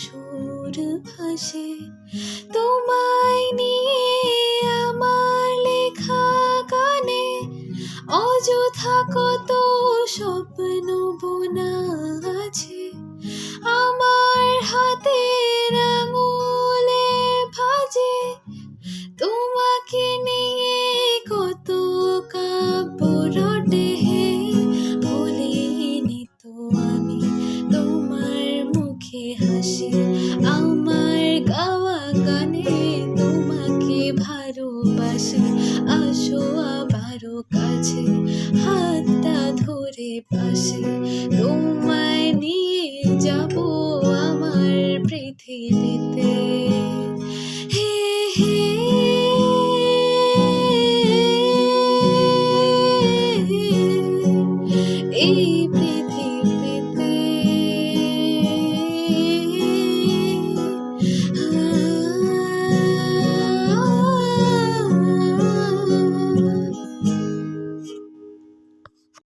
সুর ভাসে তোমায় নিয়ে আমার লেখা গানে, অযথা কত স্বপ্ন বোনা আছে আমার হাতের আঙুলের ভাঁজে। তোমাকে নিয়ে কত কাব্য রটে হে, ভুলিনি তো আমি তোমার মুখে হাসি। আমার গাওয়া গানে তোমাকে ভালোবাসি, আসো আবারও কাছে, হাতটা ধরে পাশে, তোমায় নিয়ে যাব আমার পৃথিবীতে।